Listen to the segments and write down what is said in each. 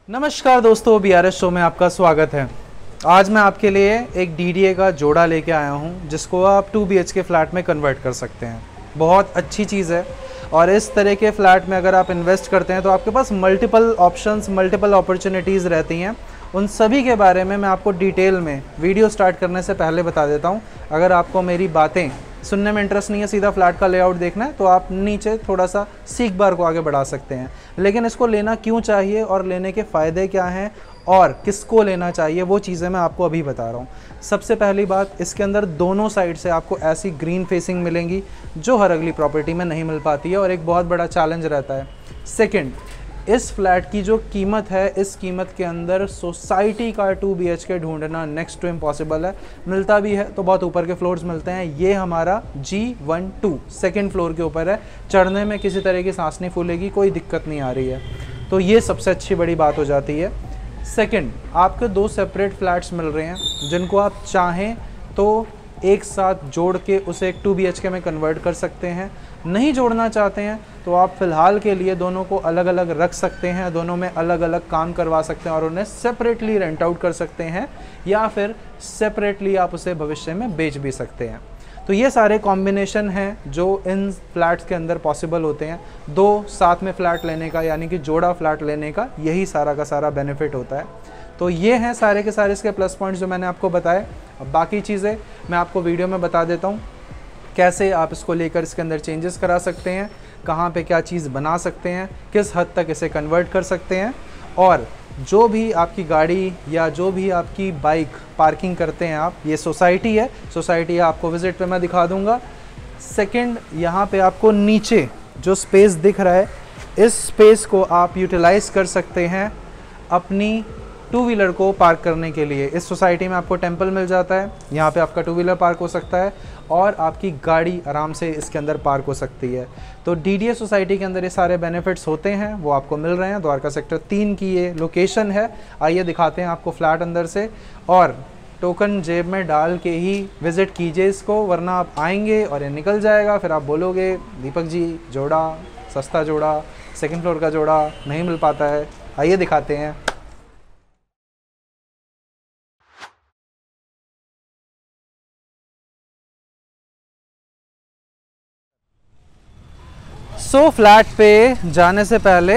नमस्कार दोस्तों, BRS show में आपका स्वागत है। आज मैं आपके लिए एक DDA का जोड़ा लेके आया हूं जिसको आप 2 BHK फ्लैट में कन्वर्ट कर सकते हैं। बहुत अच्छी चीज़ है और इस तरह के फ्लैट में अगर आप इन्वेस्ट करते हैं तो आपके पास मल्टीपल ऑप्शंस, मल्टीपल अपॉर्चुनिटीज़ रहती हैं। उन सभी के बारे में मैं आपको डिटेल में वीडियो स्टार्ट करने से पहले बता देता हूँ। अगर आपको मेरी बातें सुनने में इंटरेस्ट नहीं है, सीधा फ्लैट का लेआउट देखना है, तो आप नीचे थोड़ा सा सीख बार को आगे बढ़ा सकते हैं। लेकिन इसको लेना क्यों चाहिए और लेने के फ़ायदे क्या हैं और किसको लेना चाहिए, वो चीज़ें मैं आपको अभी बता रहा हूँ। सबसे पहली बात, इसके अंदर दोनों साइड से आपको ऐसी ग्रीन फेसिंग मिलेंगी जो हर अगली प्रॉपर्टी में नहीं मिल पाती है और एक बहुत बड़ा चैलेंज रहता है। सेकंड, इस फ्लैट की जो कीमत है, इस कीमत के अंदर सोसाइटी का 2 BHK ढूंढना नेक्स्ट टू इम्पॉसिबल है। मिलता भी है तो बहुत ऊपर के फ्लोर्स मिलते हैं। ये हमारा G12 सेकेंड फ्लोर के ऊपर है। चढ़ने में किसी तरह की सांस नहीं फूलेगी, कोई दिक्कत नहीं आ रही है, तो ये सबसे अच्छी बड़ी बात हो जाती है। सेकंड, आपके 2 सेपरेट फ्लैट्स मिल रहे हैं जिनको आप चाहें तो एक साथ जोड़ के उसे एक 2 BHK में कन्वर्ट कर सकते हैं। नहीं जोड़ना चाहते हैं तो आप फ़िलहाल के लिए दोनों को अलग अलग रख सकते हैं, दोनों में अलग अलग काम करवा सकते हैं और उन्हें सेपरेटली रेंट आउट कर सकते हैं, या फिर सेपरेटली आप उसे भविष्य में बेच भी सकते हैं। तो ये सारे कॉम्बिनेशन हैं जो इन फ्लैट्स के अंदर पॉसिबल होते हैं। 2 साथ में फ्लैट लेने का, यानी कि जोड़ा फ्लैट लेने का, यही सारा का सारा बेनिफिट होता है। तो ये हैं सारे के सारे इसके प्लस पॉइंट्स जो मैंने आपको बताए। अब बाकी चीज़ें मैं आपको वीडियो में बता देता हूँ, कैसे आप इसको लेकर इसके अंदर चेंजेस करा सकते हैं, कहाँ पे क्या चीज़ बना सकते हैं, किस हद तक इसे कन्वर्ट कर सकते हैं, और जो भी आपकी गाड़ी या जो भी आपकी बाइक पार्किंग करते हैं आप, ये सोसाइटी है, सोसाइटी आपको विज़िट पे मैं दिखा दूँगा। सेकंड, यहाँ पे आपको नीचे जो स्पेस दिख रहा है, इस स्पेस को आप यूटिलाइज़ कर सकते हैं अपनी 2 व्हीलर को पार्क करने के लिए। इस सोसाइटी में आपको टेंपल मिल जाता है, यहाँ पे आपका 2 व्हीलर पार्क हो सकता है और आपकी गाड़ी आराम से इसके अंदर पार्क हो सकती है। तो DDA सोसाइटी के अंदर ये सारे बेनिफिट्स होते हैं, वो आपको मिल रहे हैं। द्वारका सेक्टर 3 की ये लोकेशन है। आइए दिखाते हैं आपको फ्लैट अंदर से, और टोकन जेब में डाल के ही विज़िट कीजिए इसको, वरना आप आएंगे और ये निकल जाएगा। फिर आप बोलोगे दीपक जी, जोड़ा सस्ता जोड़ा, सेकेंड फ्लोर का जोड़ा नहीं मिल पाता है। आइए दिखाते हैं। फ्लैट पे जाने से पहले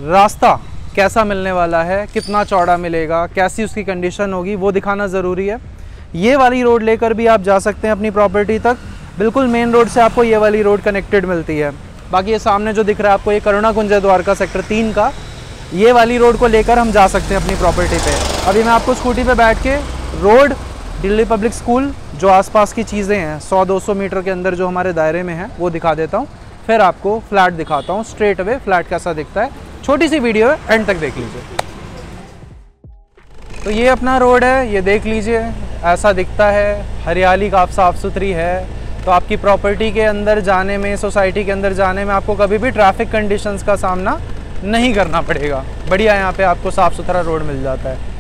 रास्ता कैसा मिलने वाला है, कितना चौड़ा मिलेगा, कैसी उसकी कंडीशन होगी, वो दिखाना ज़रूरी है। ये वाली रोड लेकर भी आप जा सकते हैं अपनी प्रॉपर्टी तक। बिल्कुल मेन रोड से आपको ये वाली रोड कनेक्टेड मिलती है। बाकी ये सामने जो दिख रहा है आपको, ये करुणा कुंज है द्वारका सेक्टर 3 का। ये वाली रोड को लेकर हम जा सकते हैं अपनी प्रॉपर्टी पे। अभी मैं आपको स्कूटी पे बैठ के रोड, दिल्ली पब्लिक स्कूल, जो आसपास की चीज़ें हैं 100-200 मीटर के अंदर जो हमारे दायरे में हैं, वो दिखा देता हूँ। फिर आपको फ्लैट दिखाता हूँ स्ट्रेट अवे, फ्लैट कैसा दिखता है। छोटी सी वीडियो है, एंड तक देख लीजिए। तो ये अपना रोड है, ये देख लीजिए, ऐसा दिखता है। हरियाली काफ़ी साफ़ सुथरी है, तो आपकी प्रॉपर्टी के अंदर जाने में, सोसाइटी के अंदर जाने में आपको कभी भी ट्रैफिक कंडीशंस का सामना नहीं करना पड़ेगा। बढ़िया, यहाँ पे आपको साफ़ सुथरा रोड मिल जाता है।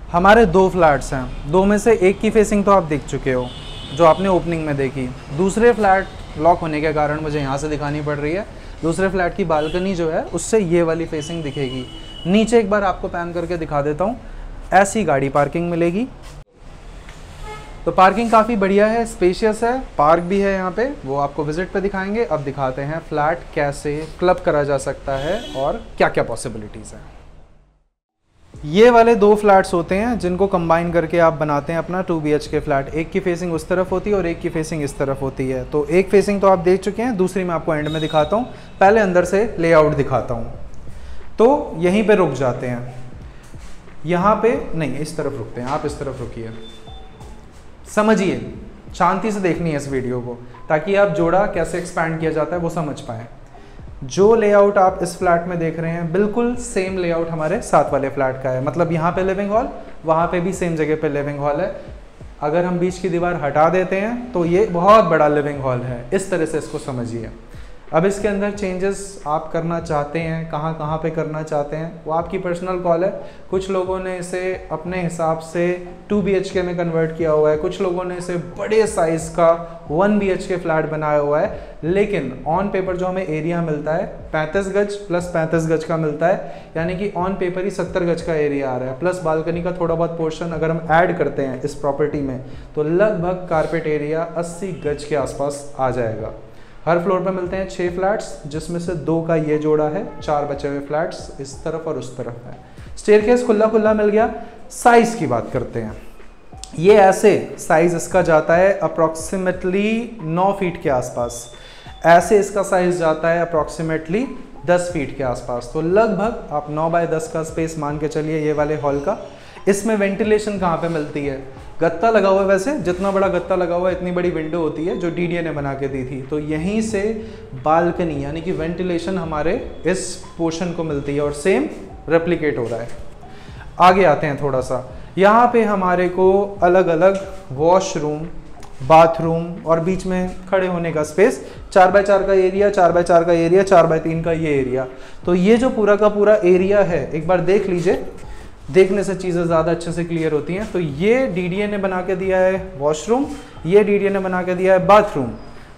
हमारे 2 फ्लैट्स हैं, 2 में से एक की फेसिंग तो आप देख चुके हो, जो आपने ओपनिंग में देखी। दूसरे फ्लैट लॉक होने के कारण मुझे यहाँ से दिखानी पड़ रही है। दूसरे फ्लैट की बालकनी जो है उससे ये वाली फेसिंग दिखेगी। नीचे एक बार आपको पैन करके दिखा देता हूँ, ऐसी गाड़ी पार्किंग मिलेगी। तो पार्किंग काफ़ी बढ़िया है, स्पेशियस है, पार्क भी है यहाँ पे, वो आपको विजिट पे दिखाएंगे। अब दिखाते हैं फ्लैट कैसे क्लब करा जा सकता है और क्या क्या पॉसिबिलिटीज़ हैं। ये वाले 2 फ्लैट्स होते हैं जिनको कंबाइन करके आप बनाते हैं अपना 2 BHK फ्लैट। एक की फेसिंग उस तरफ होती है और एक की फेसिंग इस तरफ होती है। तो एक फेसिंग तो आप देख चुके हैं, दूसरी मैं आपको एंड में दिखाता हूँ। पहले अंदर से लेआउट दिखाता हूँ। तो यहीं पे रुक जाते हैं, यहाँ पे नहीं, इस तरफ रुकते हैं। आप इस तरफ रुकिए, समझिए, शांति से देखनी है इस वीडियो को, ताकि आप जोड़ा कैसे एक्सपैंड किया जाता है वो समझ पाएँ। जो लेआउट आप इस फ्लैट में देख रहे हैं बिल्कुल सेम लेआउट हमारे साथ वाले फ्लैट का है। मतलब यहाँ पे लिविंग हॉल, वहाँ पे भी सेम जगह पे लिविंग हॉल है। अगर हम बीच की दीवार हटा देते हैं तो ये बहुत बड़ा लिविंग हॉल है। इस तरह से इसको समझिए। अब इसके अंदर चेंजेस आप करना चाहते हैं, कहाँ कहाँ पे करना चाहते हैं, वो आपकी पर्सनल कॉल है। कुछ लोगों ने इसे अपने हिसाब से 2 BHK में कन्वर्ट किया हुआ है, कुछ लोगों ने इसे बड़े साइज़ का 1 BHK फ्लैट बनाया हुआ है। लेकिन ऑन पेपर जो हमें एरिया मिलता है 35 गज प्लस 35 गज का मिलता है, यानी कि ऑन पेपर ही 70 गज का एरिया आ रहा है। प्लस बालकनी का थोड़ा बहुत पोर्शन अगर हम ऐड करते हैं इस प्रॉपर्टी में तो लगभग कारपेट एरिया 80 गज के आसपास आ जाएगा। हर फ्लोर पे मिलते हैं 6 फ्लैट्स, जिसमें से 2 का ये जोड़ा है, 4 बचे हुए फ्लैट्स इस तरफ और उस तरफ है। स्टेयरकेस खुला खुला मिल गया। साइज की बात करते हैं। ये ऐसे साइज इसका जाता है अप्रॉक्सीमेटली 9 फीट के आसपास। ऐसे इसका साइज जाता है अप्रॉक्सीमेटली 10 फीट के आसपास। तो लगभग आप 9 बाय 10 का स्पेस मान के चलिए ये वाले हॉल का। इसमें वेंटिलेशन कहाँ पे मिलती है? गत्ता लगा हुआ है, वैसे जितना बड़ा गत्ता लगा हुआ है इतनी बड़ी विंडो होती है जो डीडीए ने बना के दी थी। तो यहीं से बालकनी यानी कि वेंटिलेशन हमारे इस पोर्शन को मिलती है और सेम रेप्लिकेट हो रहा है। आगे आते हैं थोड़ा सा। यहाँ पे हमारे को अलग अलग वॉशरूम, बाथरूम और बीच में खड़े होने का स्पेस, 4 बाय 4 का एरिया, 4 बाय 4 का एरिया, 4 बाय 3 का ये एरिया। तो ये जो पूरा का पूरा एरिया है एक बार देख लीजिए, देखने से चीज़ें ज़्यादा अच्छे से क्लियर होती हैं। तो ये डीडीए ने बना के दिया है वॉशरूम, ये डीडीए ने बना के दिया है बाथरूम,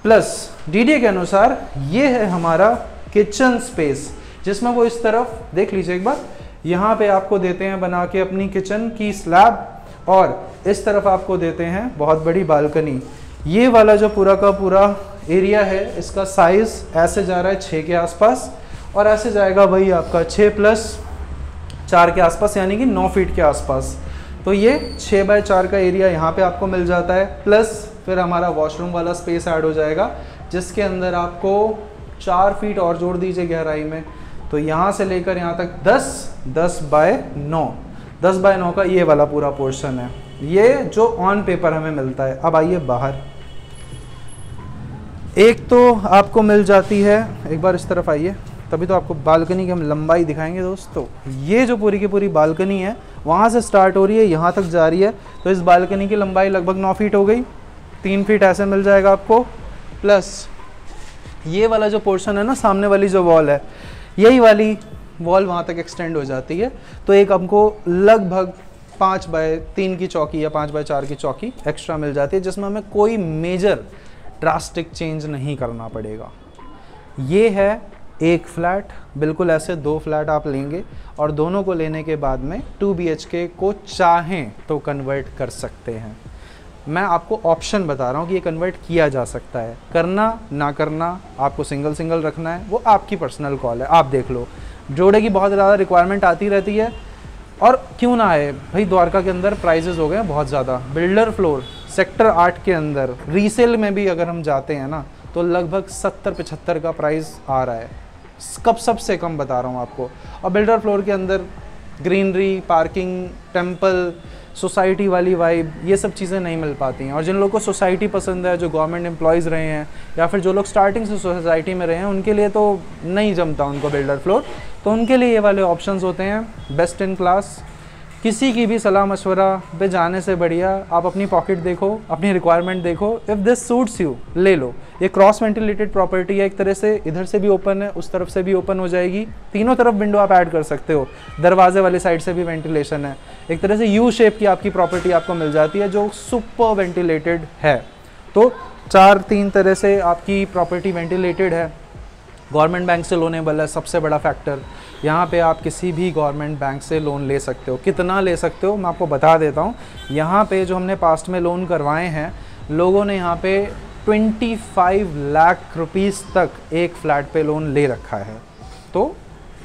प्लस डीडीए के अनुसार ये है हमारा किचन स्पेस, जिसमें वो इस तरफ देख लीजिए एक बार, यहाँ पे आपको देते हैं बना के अपनी किचन की स्लैब और इस तरफ आपको देते हैं बहुत बड़ी बालकनी। ये वाला जो पूरा का पूरा एरिया है इसका साइज़ ऐसे जा रहा है 6 के आसपास और ऐसे जाएगा वही आपका 6 + 4 के आसपास, यानी कि 9 फीट के आसपास। तो ये 6 बाय 4 का एरिया यहाँ पे आपको मिल जाता है, प्लस फिर हमारा वॉशरूम वाला स्पेस ऐड हो जाएगा जिसके अंदर आपको 4 फीट और जोड़ दीजिए गहराई में। तो यहाँ से लेकर यहाँ तक 10 बाय 9 का ये वाला पूरा पोर्शन है, ये जो ऑन पेपर हमें मिलता है। अब आइए बाहर। एक तो आपको मिल जाती है, एक बार इस तरफ आइए तभी तो आपको बालकनी की हम लंबाई दिखाएंगे दोस्तों। ये जो पूरी की पूरी बालकनी है वहाँ से स्टार्ट हो रही है, यहाँ तक जा रही है। तो इस बालकनी की लंबाई लगभग 9 फीट हो गई। 3 फीट ऐसे मिल जाएगा आपको, प्लस ये वाला जो पोर्शन है ना, सामने वाली जो वॉल है, यही वाली वॉल वहाँ तक एक्सटेंड हो जाती है। तो एक हमको लगभग 5 बाय 3 की चौकी या 5 बाय 4 की चौकी एक्स्ट्रा मिल जाती है, जिसमें हमें कोई मेजर ड्रास्टिक चेंज नहीं करना पड़ेगा। ये है एक फ्लैट, बिल्कुल ऐसे 2 फ्लैट आप लेंगे और दोनों को लेने के बाद में 2 BHK को चाहें तो कन्वर्ट कर सकते हैं। मैं आपको ऑप्शन बता रहा हूँ कि ये कन्वर्ट किया जा सकता है। करना ना करना, आपको सिंगल सिंगल रखना है, वो आपकी पर्सनल कॉल है। आप देख लो, जोड़े की बहुत ज़्यादा रिक्वायरमेंट आती रहती है और क्यों ना आए भाई। द्वारका के अंदर प्राइजेज़ हो गए हैं बहुत ज़्यादा। बिल्डर फ्लोर सेक्टर 8 के अंदर रीसेल में भी अगर हम जाते हैं ना तो लगभग 70-75 का प्राइस आ रहा है, कब सबसे कम बता रहा हूँ आपको। और बिल्डर फ्लोर के अंदर ग्रीनरी, पार्किंग, टेम्पल, सोसाइटी वाली वाइब, ये सब चीज़ें नहीं मिल पाती हैं। और जिन लोगों को सोसाइटी पसंद है, जो गवर्नमेंट एम्प्लॉयज़ रहे हैं या फिर जो लोग स्टार्टिंग से सोसाइटी में रहे हैं, उनके लिए तो नहीं जमता उनको बिल्डर फ्लोर। तो उनके लिए ये वाले ऑप्शंस होते हैं बेस्ट इन क्लास। किसी की भी सलाह मशवरा पे जाने से बढ़िया आप अपनी पॉकेट देखो, अपनी रिक्वायरमेंट देखो, इफ़ दिस सूट्स यू ले लो। ये क्रॉस वेंटिलेटेड प्रॉपर्टी है, एक तरह से इधर से भी ओपन है, उस तरफ से भी ओपन हो जाएगी, तीनों तरफ विंडो आप ऐड कर सकते हो। दरवाजे वाली साइड से भी वेंटिलेशन है, एक तरह से यू शेप की आपकी प्रॉपर्टी आपको मिल जाती है जो सुपर वेंटिलेटेड है। तो 3 तरह से आपकी प्रॉपर्टी वेंटिलेटेड है। गवर्नमेंट बैंक से लोनेबल है, सबसे बड़ा फैक्टर। यहाँ पे आप किसी भी गवर्नमेंट बैंक से लोन ले सकते हो। कितना ले सकते हो मैं आपको बता देता हूँ। यहाँ पे जो हमने पास्ट में लोन करवाए हैं, लोगों ने यहाँ पे 25 लाख रुपीस तक एक फ़्लैट पे लोन ले रखा है। तो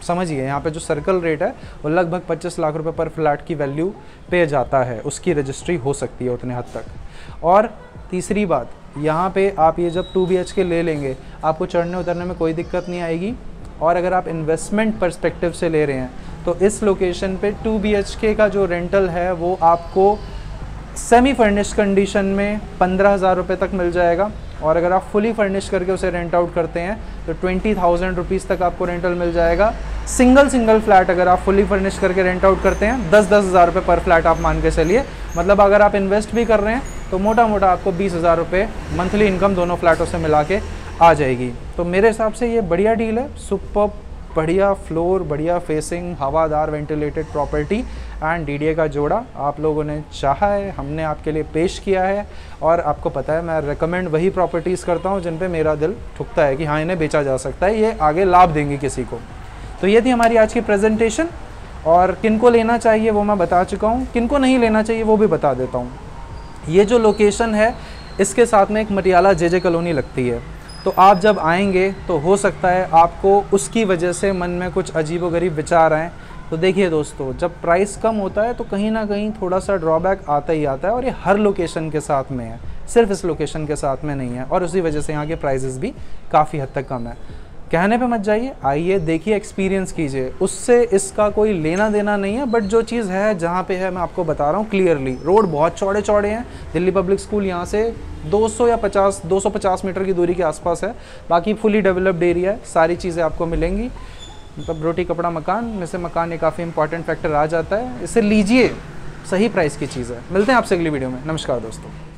समझिए यहाँ पे जो सर्कल रेट है वो लगभग 25 लाख रुपए पर फ्लैट की वैल्यू पे जाता है, उसकी रजिस्ट्री हो सकती है उतने हद तक। और तीसरी बात, यहाँ पे आप ये जब 2 BHK ले लेंगे आपको चढ़ने उतरने में कोई दिक्कत नहीं आएगी। और अगर आप इन्वेस्टमेंट पर्सपेक्टिव से ले रहे हैं तो इस लोकेशन पे 2 BHK का जो रेंटल है वो आपको सेमी फर्निश्ड कंडीशन में 15,000 रुपये तक मिल जाएगा। और अगर आप फुली फर्निश करके उसे रेंट आउट करते हैं तो 20,000 रुपीज़ तक आपको रेंटल मिल जाएगा। सिंगल फ्लैट अगर आप फुली फर्निश करके रेंट आउट करते हैं 10-10 हज़ार रुपये पर फ्लैट आप मान के चलिए, मतलब अगर आप इन्वेस्ट भी कर रहे हैं तो मोटा मोटा आपको 20 हज़ार रुपये मंथली इनकम दोनों फ्लैटों से मिला के आ जाएगी। तो मेरे हिसाब से ये बढ़िया डील है, सुपर बढ़िया फ्लोर, बढ़िया फेसिंग, हवादार वेंटिलेटेड प्रॉपर्टी एंड डीडीए का जोड़ा आप लोगों ने चाहा है, हमने आपके लिए पेश किया है। और आपको पता है मैं रेकमेंड वही प्रॉपर्टीज़ करता हूँ जिन पे मेरा दिल ठुकता है कि हाँ इन्हें बेचा जा सकता है, ये आगे लाभ देंगे किसी को। तो ये थी हमारी आज की प्रेजेंटेशन, और किनको लेना चाहिए वो मैं बता चुका हूँ, किनको नहीं लेना चाहिए वो भी बता देता हूँ। ये जो लोकेशन है इसके साथ में एक मटियाला जेजे कॉलोनी लगती है, तो आप जब आएंगे तो हो सकता है आपको उसकी वजह से मन में कुछ अजीबोगरीब विचार आएँ। तो देखिए दोस्तों, जब प्राइस कम होता है तो कहीं ना कहीं थोड़ा सा ड्रॉबैक आता ही आता है, और ये हर लोकेशन के साथ में है, सिर्फ इस लोकेशन के साथ में नहीं है, और उसी वजह से यहाँ के प्राइसेस भी काफ़ी हद तक कम है। कहने पे मत जाइए, आइए देखिए, एक्सपीरियंस कीजिए, उससे इसका कोई लेना देना नहीं है। बट जो चीज़ है जहाँ पे है मैं आपको बता रहा हूँ क्लियरली, रोड बहुत चौड़े चौड़े हैं। दिल्ली पब्लिक स्कूल यहाँ से 200 या 250 मीटर की दूरी के आसपास है, बाकी फुली डेवलप्ड एरिया है, सारी चीज़ें आपको मिलेंगी। मतलब रोटी कपड़ा मकान में से मकान ये काफ़ी इंपॉर्टेंट फैक्टर आ जाता है, इसे लीजिए, सही प्राइस की चीज़ है। मिलते हैं आपसे अगली वीडियो में, नमस्कार दोस्तों।